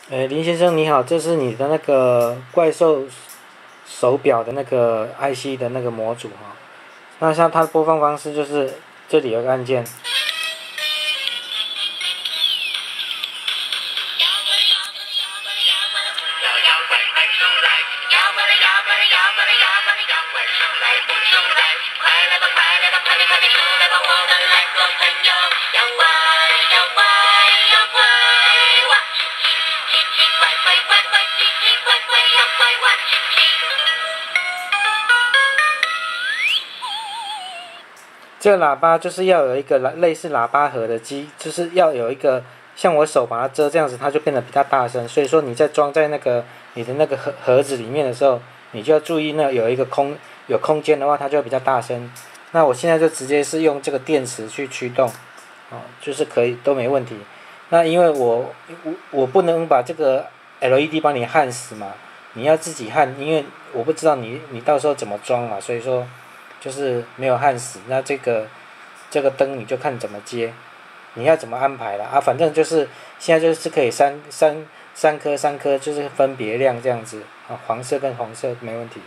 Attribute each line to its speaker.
Speaker 1: 林先生你好，这是你的那个怪兽手表的那个 IC 的那个模组哈。那像它的播放方式就是这里有个按键，这个喇叭就是要有一个类似喇叭盒的机，就是要有一个像我手把它遮这样子，它就变得比较大声。所以说你在装在那个你的那个盒子里面的时候，你就要注意那有一个有空间的话，它就会比较大声。那我现在就直接是用这个电池去驱动，就是可以都没问题。那因为我不能把这个 LED 帮你焊死嘛，你要自己焊，因为我不知道你到时候怎么装嘛，所以说就是没有焊死。那这个灯你就看怎么接，你要怎么安排了啊？反正就是现在就是可以三颗，就是分别亮这样子啊，黄色跟红色没问题。